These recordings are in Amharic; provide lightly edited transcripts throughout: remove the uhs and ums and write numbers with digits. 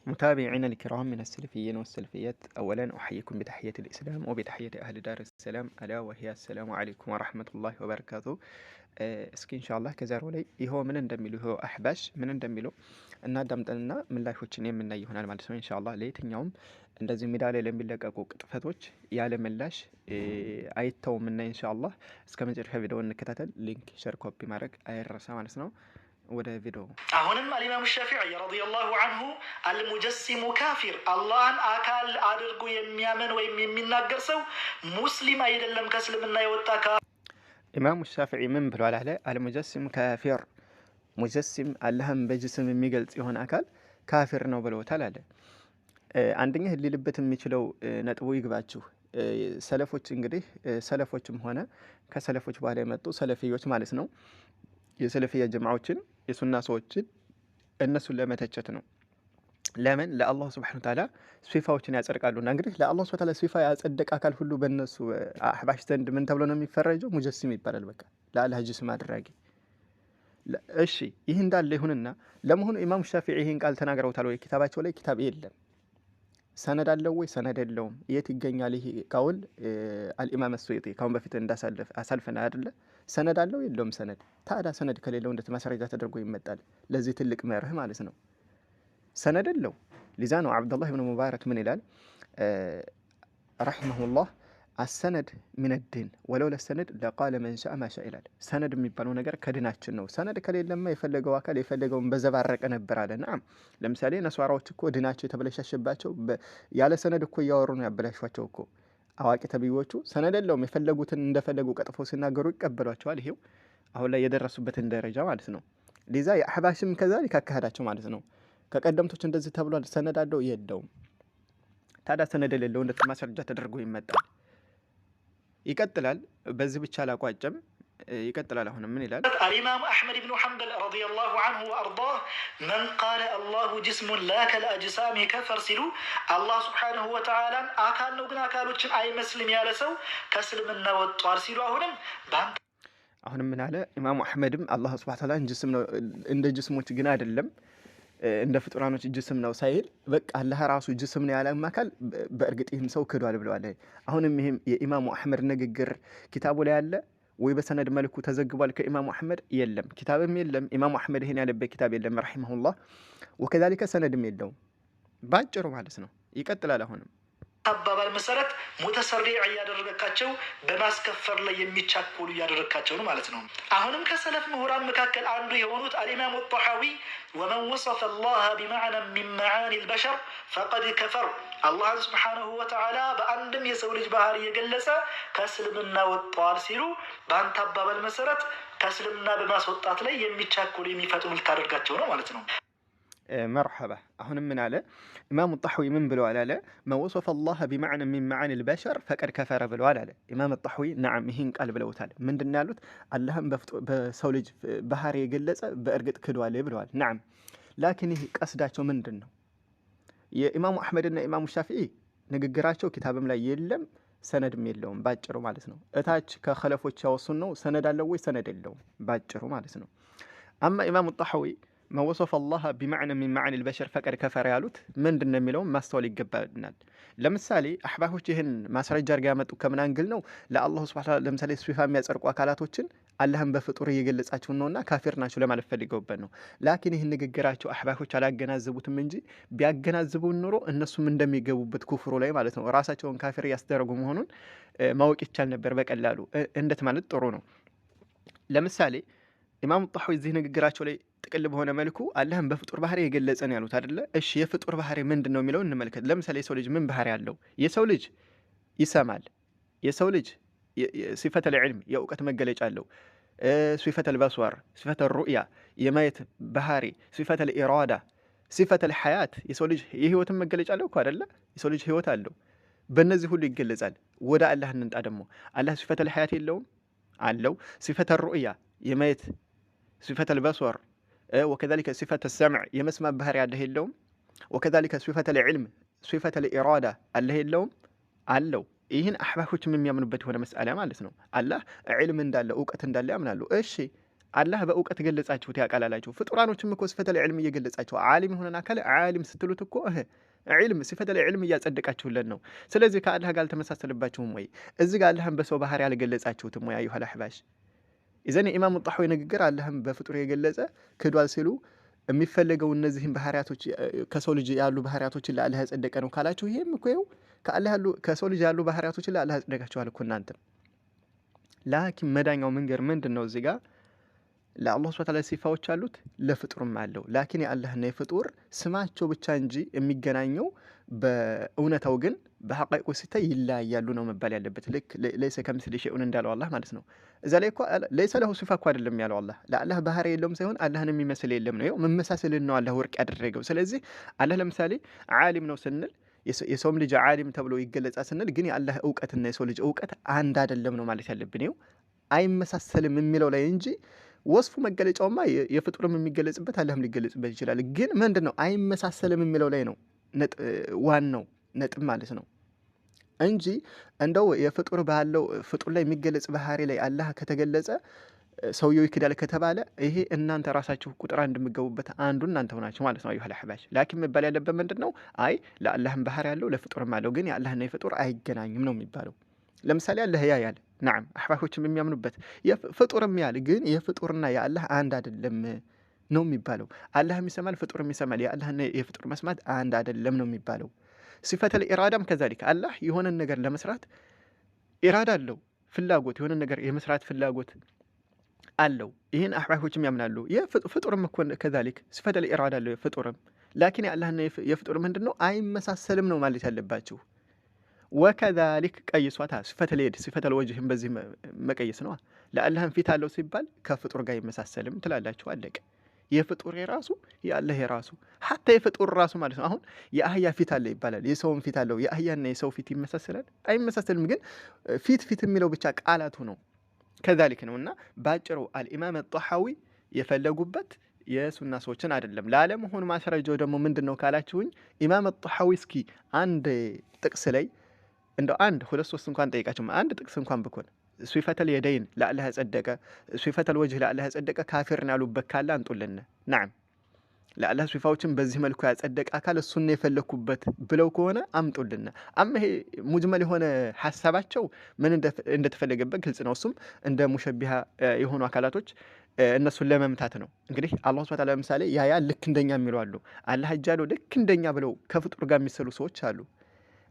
متابعينا الكرام من السلفيين والسلفيات، أولا أحييكم بتحية الإسلام وبتحية أهل دار السلام ألا وهي السلام عليكم ورحمة الله وبركاته። እስኪ ኢንሻአላህ ከዛሬው ላይ ይኸው ምን እንደሚሉ ይኸው አህባሽ ምን እንደሚሉ እናዳምጠንና ምላሾችን የምናይ ይሆናል ማለት ነው ኢንሻአላህ። ለየትኛውም እንደዚህ ሜዳ ላይ ለሚለቀቁ ቅጥፈቶች ያለ ምላሽ አይተውምና ኢንሻአላህ እስከ መጨረሻ ቪዲዮ እንከታተል። ሊንክ ሼር ኮፒ ማድረግ አይረሳ ማለት ነው። ወደ ቪዲዮ አሁንም አልኢማሙ ሻፊዒ ረዲየላሁ ዐንሁ አልሙጀሲሙ ካፊር፣ አላህን አካል አድርጎ የሚያምን ወይም የሚናገር ሰው ሙስሊም አይደለም፣ ከእስልምና የወጣ ኢማሙ ሻፊዒ ምን ብሏል አለ? አልሙጀሲም ካፊር፣ ሙጀሲም አላህን በጅስም የሚገልጽ የሆነ አካል ካፊር ነው ብለውታል አለ። አንደኛ ሊልበት የሚችለው ነጥቡ ይግባችሁ። ሰለፎች እንግዲህ ሰለፎችም ሆነ ከሰለፎች በኋላ የመጡ ሰለፊዮች ማለት ነው የሰለፊያ ጀማዓዎችን የሱና ሰዎችን እነሱን ለመተቸት ነው። ለምን ለአላህ Subhanahu Wa Ta'ala ሲፋዎችን ያጸድቃሉና እንግዲህ ለአላህ Subhanahu Wa Ta'ala ሲፋ ያጸደቀ አካል ሁሉ በእነሱ አህባሽ ዘንድ ምን ተብሎ ነው የሚፈረጀው? ሙጀሲም ይባላል። በቃ ለአላህ ጅስም አድራጊ። እሺ ይህ እንዳለ ይሁንና ለመሆኑ ኢማሙ ሻፊዒ ይህን ቃል ተናግረውታል ወይ? ኪታባቸው ላይ ኪታብ የለም። ሰነድ አለው ወይ? ሰነድ የለውም። የት ይገኛል ይሄ ቀውል? አልኢማም አስዩጢ ካሁን በፊት አሳልፈን አይደለ? ሰነድ አለው የለውም? ሰነድ ታዲያ ሰነድ ከሌለው እንዴት ማስረጃ ተደርጎ ይመጣል? ለዚህ ትልቅ መርህ ማለት ነው። ሰነድ የለው። ሊዛ ነው አብዱላህ ኢብኑ ሙባረክ ምን ይላል ረሂመሁላህ፣ አሰነድ ሚን ዲን ወለው ለሰነድ ለቃለ መን ሻአ ማሻ ይላል። ሰነድ የሚባለው ነገር ከድናችን ነው። ሰነድ ከሌለማ የፈለገው አካል የፈለገውን በዘባረቀ ነበር አለ። ናም ለምሳሌ ነሷራዎች እኮ ድናቸው የተበለሻሸባቸው ያለ ሰነድ እኮ እያወሩ ነው ያበላሿቸው እኮ። አዋቂ ተብዮቹ ሰነድ የለውም፣ የፈለጉትን እንደፈለጉ ቀጥፈው ሲናገሩ ይቀበሏቸዋል። ይሄው አሁን ላይ የደረሱበትን ደረጃ ማለት ነው። ሊዛ የአህባሽም ከዛሊክ አካሄዳቸው ማለት ነው። ከቀደምቶች እንደዚህ ተብሏል። ሰነድ አለው የለውም? ታዲያ ሰነድ የሌለው እንዴት ማስረጃ ተደርጎ ይመጣል? ይቀጥላል። በዚህ ብቻ አላቋጨም፣ ይቀጥላል። አሁን ምን ይላል? አልኢማሙ አሕመድ ብኑ ሐንበል ረዲየላሁ ዐንሁ ወአርዳህ መን ቃለ አላሁ ጅስሙን ላ ከልአጅሳሚ ከፈር ሲሉ አላህ ሱብሓነሁ ወተዓላ አካል ነው ግን አካሎችን አይመስልም ያለ ሰው ከእስልምና ወጥቷል ሲሉ አሁንም ምን አለ ኢማሙ አሕመድም አላህ ሱብሓነሁ ወተዓላ ጅስም ነው እንደ ጅስሞች ግን አይደለም እንደ ፍጡራኖች ጅስም ነው ሳይል በቃ አላህ ራሱ ጅስም ነው ያለም አካል በእርግጥ ይህም ሰው ክዷል ብለዋል። አሁንም ይሄም የኢማሙ አሕመድ ንግግር ኪታቡ ላይ አለ ወይ? በሰነድ መልኩ ተዘግቧል ከኢማሙ አሕመድ? የለም፣ ኪታብም የለም። ኢማሙ አሕመድ ይሄን ያለበት ኪታብ የለም ረሂመሁላህ። ወከዛሊከ ሰነድም የለውም ባጭሩ ማለት ነው። ይቀጥላል አሁንም አባባል መሰረት ሙተሰሪዕ እያደረገካቸው በማስከፈር ላይ የሚቻኮሉ እያደረግካቸው ነው ማለት ነው። አሁንም ከሰለፍ ምሁራን መካከል አንዱ የሆኑት አልኢማሙ ጣሐዊ ወመን ወሰፈ አላህ ቢመዕና ሚን መዓኒ ልበሸር ፈቀድ ከፈር፣ አላህን ስብሓነሁ ወተዓላ በአንድም የሰው ልጅ ባህሪ የገለጸ ከእስልምና ወጥተዋል ሲሉ በአንተ አባባል መሰረት ከእስልምና በማስወጣት ላይ የሚቻኮሉ የሚፈጥኑ ልታደርጋቸው ነው ማለት ነው። መርሐባ። አሁንም ምን አለ ኢማሙ ጣሐዊ ምን ብለዋል አለ? መን ወሰፈ አላህ ቢመዕና ሚን መዓኒ ልበሸር ፈቀድ ከፈረ ብለዋል አለ ኢማም ጣሐዊ። ነዓም ይህን ቃል ብለውታል። ምንድን ያሉት? አላህም በሰው ልጅ ባህሪ የገለጸ በእርግጥ ክዷል ብለዋል። ነዓም ላኪን ይህ ቀስዳቸው ምንድን ነው? የኢማሙ አሕመድና ኢማሙ ሻፊዒ ንግግራቸው ኪታብም ላይ የለም ሰነድም የለውም ባጭሩ ማለት ነው። እታች ከኸለፎች ያወሱን ነው። ሰነድ አለው ወይ? ሰነድ የለውም ባጭሩ ማለት ነው። አማ ኢማሙ ጣሐዊ መን ወሰፈ አላህ ቢመዕና ሚን መዓኒ ልበሸር ፈቀድ ከፈረ ያሉት ምንድን ነው የሚለውን ማስተዋል ይገባናል። ለምሳሌ አሕባሾች ይህን ማስረጃ አድርገው ያመጡ ከምን አንግል ነው? ለአላሁ ሱብሓነሁ ወተዓላ ለምሳሌ ሲፋ የሚያጸድቁ አካላቶችን አላህን በፍጡር እየገለጻቸው ነውና ካፊር ናቸው ለማለት ፈልገውበት ነው። ላኪን ይህን ንግግራቸው አሕባሾች አላገናዘቡትም እንጂ ቢያገናዝቡን ኑሮ እነሱም እንደሚገቡበት ኩፍሩ ላይ ማለት ነው ራሳቸውን ካፊር እያስደረጉ መሆኑን ማወቅ ይቻል ነበር በቀላሉ። እንዴት ማለት ጥሩ ነው። ለምሳሌ ኢማሙ ጣሐዊ እዚህ ንግግራቸው ላይ ጥቅል በሆነ መልኩ አላህን በፍጡር ባህሪ የገለጸ ነው ያሉት አይደለ? እሺ የፍጡር ባህሪ ምንድነው የሚለው እንመልከት። ለምሳሌ የሰው ልጅ ምን ባህሪ አለው? የሰው ልጅ ይሰማል። የሰው ልጅ ሲፈተል ዒልም የእውቀት መገለጫ አለው። ሲፈተል በስዋር፣ ሲፈተል ሩእያ የማየት ባህሪ፣ ሲፈተል ኢራዳ፣ ሲፈተል ሐያት የሰው ልጅ የህይወትን መገለጫ አለው እኮ አይደለ? የሰው ልጅ ህይወት አለው። በእነዚህ ሁሉ ይገለጻል። ወደ አላህ እንንጣ ደግሞ አላህ ሲፈተል ሐያት የለውም? አለው። ሲፈተል ሩእያ የማየት፣ ሲፈተል በስዋር ወከዛሊከ ሲፈተ ሰምዕ የመስማት ባህሪ አለህ የለውም? ወከዛሊከ ሲፈተል ዒልም ሲፈተል ኢራዳ አለህ የለውም? አለው። ይህን አሕባሾችም የሚያምኑበት የሆነ መስአላ ማለት ነው። አላህ ዒልም እንዳለ እውቀት እንዳለ ያምናሉ። እሺ አላህ በእውቀት ገለጻችሁት ያቃላላችሁ ፍጡራኖችም እኮ ሲፈተል ዒልም እየገለጻችሁ ዓሊም የሆነን አካል ዓሊም ስትሉት እኮ ዒልም ሲፈተል ዒልም እያጸደቃችሁለት ነው። ስለዚህ ከአላህ ጋር አልተመሳሰለባችሁም ወይ? እዚህ ጋር አላህን በሰው ባህሪ አልገለጻችሁትም ወይ? አዩሃል አሕባሽ ኢዘን የኢማሙ ጣሐዊ ንግግር አላህን በፍጡር የገለጸ ክዷል ሲሉ የሚፈለገው እነዚህን ባህሪያቶች ከሰው ልጅ ያሉ ባህሪያቶችን ለአላህ ያጸደቀ ነው ካላችሁ ይሄም እኮ ይኸው ከአላህ ያሉ ከሰው ልጅ ያሉ ባህሪያቶችን ለአላህ ያጸደቃችኋል እኮ እናንተም። ላኪን መዳኛው መንገድ ምንድን ነው? እዚህ ጋር ለአላህ ሱብሓነሁ ወተዓላ ሲፋዎች አሉት ለፍጡርም አለው። ላኪን የአላህና የፍጡር ስማቸው ብቻ እንጂ የሚገናኘው በእውነታው ግን በሐቂቁ ሲታይ ይለያያሉ ነው መባል ያለበት። ልክ ለይሰ ከምስሊ ሸይኡን እንዳለው አላህ ማለት ነው። እዛ ላይ እኮ ለይሰ ለሁ ሲፋ እኮ አይደለም ያለው አላህ ለአላህ ባህሪ የለውም ሳይሆን አላህን የሚመስል የለም ነው። መመሳሰልን ነው አላህ ወርቅ ያደረገው። ስለዚህ አላህ ለምሳሌ ዓሊም ነው ስንል የሰውም ልጅ ዓሊም ተብሎ ይገለጻ ስንል ግን የአላህ እውቀትና የሰው ልጅ እውቀት አንድ አይደለም ነው ማለት ያለብን። ይኸው አይመሳሰልም የሚለው ላይ እንጂ ወስፉ መገለጫውማ የፍጡርም የሚገለጽበት አላህም ሊገለጽበት ይችላል። ግን ምንድነው አይመሳሰልም የሚለው ላይ ነው ዋናው ነጥብ ማለት ነው እንጂ እንደው የፍጡር ባለው ፍጡር ላይ የሚገለጽ ባህሪ ላይ አላህ ከተገለጸ ሰውየው ይክዳል ከተባለ ይሄ እናንተ ራሳችሁ ቁጥር አንድ የምትገቡበት አንዱ እናንተ ሆናችሁ ማለት ነው። አዩሃል አሕባሽ ላኪን መባል ያለበት ምንድነው? አይ ለአላህም ባህሪ ያለው ለፍጡርም አለው ግን የአላህና የፍጡር አይገናኝም ነው የሚባለው። ለምሳሌ አላህ ያያል ናም አሕባሾችም የሚያምኑበት ፍጡርም ያል ግን የፍጡርና የአላህ አንድ አይደለም ነው የሚባለው። አላህም ይሰማል ፍጡርም ይሰማል የአላህና የፍጡር መስማት አንድ አይደለም ነው የሚባለው። ሲፈተል ኢራዳም ከዛሊክ አላህ የሆነን ነገር ለመስራት ኢራዳ አለው ፍላጎት የሆነን ነገር የመስራት ፍላጎት አለው። ይህን አሕባሾችም ያምናሉ። ፍጡርም እኮ ከዛሊክ ሲፈተል ኢራዳ አለው ፍጡርም። ላኪን የአላህና የፍጡር ምንድነው አይመሳሰልም ነው ማለት ያለባችሁ። ወከዛሊክ ቀይሷታ ሲፈተል የድ ሲፈተል ወጅህም በዚህ መቀየስ ነው። ለአላህም ፊት አለው ሲባል ከፍጡር ጋር ይመሳሰልም ትላላችሁ። አለቀ። የፍጡር የራሱ የአላህ የራሱ ሐታ የፍጡር ራሱ ማለት ነው። አሁን የአህያ ፊት አለ ይባላል፣ የሰውም ፊት አለው። የአህያና የሰው ፊት ይመሳሰላል? አይመሳሰልም። ግን ፊት የሚለው ብቻ ቃላቱ ነው። ከዛሊክ ነውና ባጭሩ አልኢማም ጣሐዊ የፈለጉበት የሱና ሰዎችን አይደለም። ላለመሆኑ ማስረጃው ደግሞ ምንድነው ካላችሁኝ ኢማም ጣሐዊ እስኪ አንድ ጥቅስ ላይ እንደው አንድ ሁለት ሶስት እንኳን ጠይቃችሁ አንድ ጥቅስ እንኳን ብኮን ሲፈተል የደይን ለአላህ ያጸደቀ ሲፈተል ወጅህ ለአላህ ያጸደቀ ካፊርን ያሉበት ካለ አንጡልን። ናም ለአላህ ሲፋዎችን በዚህ መልኩ ያጸደቀ አካል እሱን የፈለኩበት ብለው ከሆነ አምጡልን። ይሄ ሙጅመል የሆነ ሐሳባቸው ምን እንደተፈለገበት ግልጽ ነው። እሱም እንደ ሙሸቢሃ የሆኑ አካላቶች እነሱን ለመምታት ነው። እንግዲህ አላህ ሱብሓነሁ ወተዓላ ለምሳሌ ያያ ልክ እንደኛ የሚሉ አሉ። አላህ እጃለው ልክ እንደኛ ብለው ከፍጡር ጋር የሚሰሉ ሰዎች አሉ።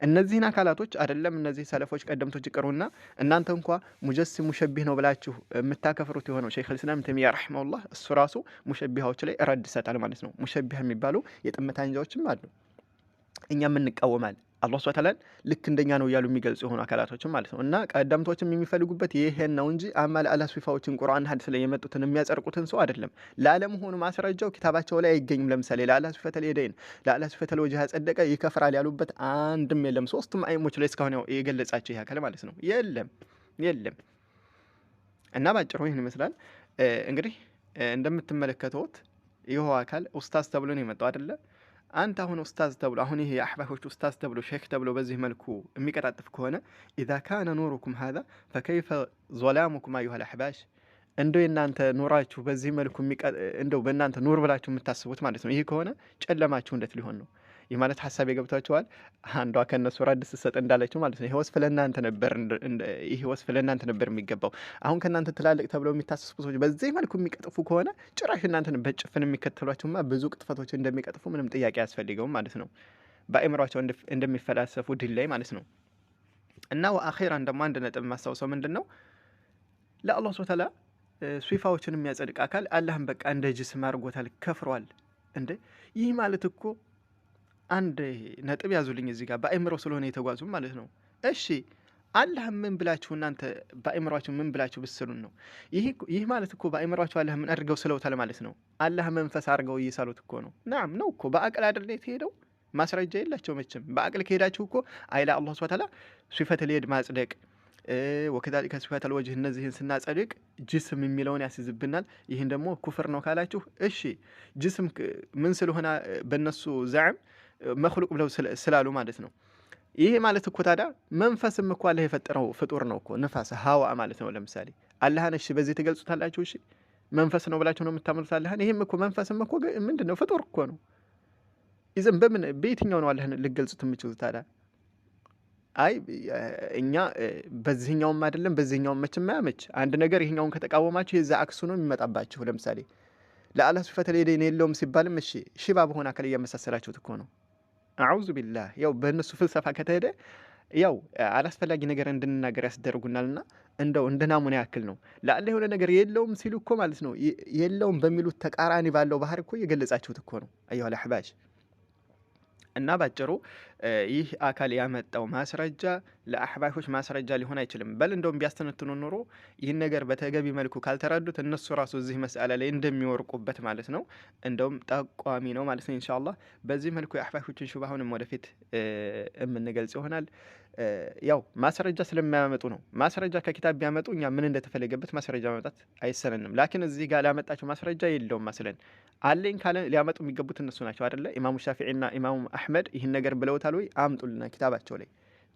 እነዚህን አካላቶች አይደለም እነዚህ ሰለፎች ቀደምቶች ይቀሩና እናንተ እንኳ ሙጀሲም ሙሸቢህ ነው ብላችሁ የምታከፍሩት የሆነው ሸይኹል ኢስላም ተይሚያ ረሂመሁላህ እሱ ራሱ ሙሸቢሃዎች ላይ ረድ ይሰጣል ማለት ነው። ሙሸቢህ የሚባሉ የጥመት አንጃዎችም አሉ። እኛም እንቃወማለን። አላህ ሱብሓነሁ ወተዓላ ልክ እንደኛ ነው እያሉ የሚገልጹ የሆኑ አካላቶችም ማለት ነው። እና ቀደምቶችም የሚፈልጉበት ይሄን ነው እንጂ አማል አላህ ሲፋዎችን ቁርአን ሐዲስ ላይ የመጡትን የሚያጸርቁትን ሰው አይደለም። ለዓለመሆኑ ማስረጃው ኪታባቸው ላይ አይገኝም። ለምሳሌ ለአላህ ሲፈተል የደይን ለአላህ ሲፈተል ወጅህ ያጸደቀ ይከፍራል ያሉበት አንድም የለም። ሶስቱም አይሞች ላይ እስካሁን የገለጻቸው ይሄ አካል ማለት ነው የለም። እና ባጭሩ ይህን ይመስላል። እንግዲህ እንደምትመለከቱት ይኸው አካል ኡስታዝ ተብሎ ነው የመጣው አይደለ? አንተ አሁን ኡስታዝ ተብሎ አሁን ይሄ የአሕባሾች ኡስታዝ ተብሎ ሼክ ተብሎ በዚህ መልኩ የሚቀጣጥፍ ከሆነ ኢዛ ካነ ኑሩኩም ሃዛ ፈከይፈ ዞላሙኩም አዩሃል አሕባሽ እንደው የእናንተ ኑራችሁ በዚህ መልኩ እንደው በእናንተ ኑር ብላችሁ የምታስቡት ማለት ነው። ይህ ከሆነ ጨለማችሁ እንዴት ሊሆን ነው? ይህ ማለት ሐሳብ የገብታችኋል። አንዷ ከነሱ ረድ ስትሰጥ እንዳለችው ማለት ነው። ይሄ ወስፍ ለእናንተ ነበር የሚገባው። አሁን ከእናንተ ትላልቅ ተብለው የሚታሰቡ ሰዎች በዚህ መልኩ የሚቀጥፉ ከሆነ ጭራሽ እናንተን በጭፍን የሚከተሏችሁማ ብዙ ቅጥፈቶች እንደሚቀጥፉ ምንም ጥያቄ አያስፈልገውም ማለት ነው። በአእምሯቸው እንደሚፈላሰፉ ድል ላይ ማለት ነው። እና ወአኺራን ደግሞ አንድ ነጥብ የማስታውሰው ምንድን ነው ለአላህ ሱብሓነሁ ወተዓላ ሲፋዎችን የሚያጸድቅ አካል አላህም በቃ እንደ ጅስም አድርጎታል፣ ከፍሯል። እንደ ይህ ማለት እኮ አንድ ነጥብ ያዙልኝ እዚህ ጋር በአእምሮ ስለሆነ የተጓዙ ማለት ነው። እሺ አላህ ምን ብላችሁ እናንተ በአእምሯችሁ ምን ብላችሁ ብትስሉን ነው? ይህ ማለት እኮ በአእምሯችሁ አላህ ምን አድርገው ስለውታል ማለት ነው። አላህ መንፈስ አድርገው እየሳሉት እኮ ነው። ናም ነው እኮ በአቅል አይደል የተሄደው? ማስረጃ የላቸው መቼም። በአቅል ከሄዳችሁ እኮ አይላ አላህ ሱብሓነሁ ወተዓላ ሲፈተል የድ ማጽደቅ ወከዛሊከ ሲፈተል ወጅህ እነዚህን ስናጸድቅ ጅስም የሚለውን ያስይዝብናል። ይህን ደግሞ ኩፍር ነው ካላችሁ እሺ ጅስም ምን ስለሆነ በእነሱ ዛዕም መክሉቅ ብለው ስላሉ ማለት ነው። ይሄ ማለት እኮ ታዲያ መንፈስም እኮ አላህ የፈጠረው ፍጡር ነው እኮ ንፋስ ሀዋ ማለት ነው። ለምሳሌ አላህን እሺ በዚህ ትገልጹታላችሁ? እሺ መንፈስ ነው ብላችሁ ነው የምታምኑት አላህን። ይሄም እኮ መንፈስም እኮ ምንድነው? ፍጡር እኮ ነው። ይዘን በየትኛው ነው አላህን ልትገልጹት የምትችሉት ታዲያ? አይ እኛ በዚህኛውም አይደለም በዚህኛውም መቼም ማያመች አንድ ነገር ይሄኛውን ከተቃወማችሁ የዛ አክሱ ነው የሚመጣባችሁ። ለምሳሌ ለአላህ ሲፈተል የደን የለውም ሲባልም እሺ ሽባ በሆነ አካል እያመሳሰላችሁት እኮ ነው። አዑዙ ቢላህ። ያው በእነሱ ፍልሰፋ ከተሄደ ያው አላስፈላጊ ነገር እንድንናገር ያስደርጉናልና እንደው እንደ ናሙና ያክል ነው። ለአላህ የሆነ ነገር የለውም ሲሉ እኮ ማለት ነው የለውም በሚሉት ተቃራኒ ባለው ባህር እኮ እየገለጻችሁት እኮ ነው። አዩሃ አልአሕባሽ እና ባጭሩ ይህ አካል ያመጣው ማስረጃ ለአሕባሾች ማስረጃ ሊሆን አይችልም። በል እንደውም ቢያስተነትኑ ኖሮ ይህን ነገር በተገቢ መልኩ ካልተረዱት እነሱ ራሱ እዚህ መስአላ ላይ እንደሚወርቁበት ማለት ነው። እንደውም ጠቋሚ ነው ማለት ነው። ኢንሻአላህ በዚህ መልኩ የአሕባሾችን ሹብሃ አሁንም ወደፊት የምንገልጽ ይሆናል። ያው ማስረጃ ስለሚያመጡ ነው። ማስረጃ ከኪታብ ቢያመጡ እኛ ምን እንደተፈለገበት ማስረጃ ማምጣት አይሰለንም። ላኪን እዚህ ጋር ላመጣቸው ማስረጃ የለውም መስለን አለኝ ካለ ሊያመጡ የሚገቡት እነሱ ናቸው አይደለ? ኢማሙ ሻፊዒና ኢማሙ አሕመድ ይህን ነገር ብለውታል ወይ? አምጡልና ኪታባቸው ላይ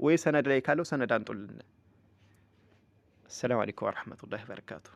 ወይ ሰነድ ላይ ካለው ሰነድ አንጡልን። አሰላሙ አለይኩም ወረሕመቱላሂ ወበረካቱ።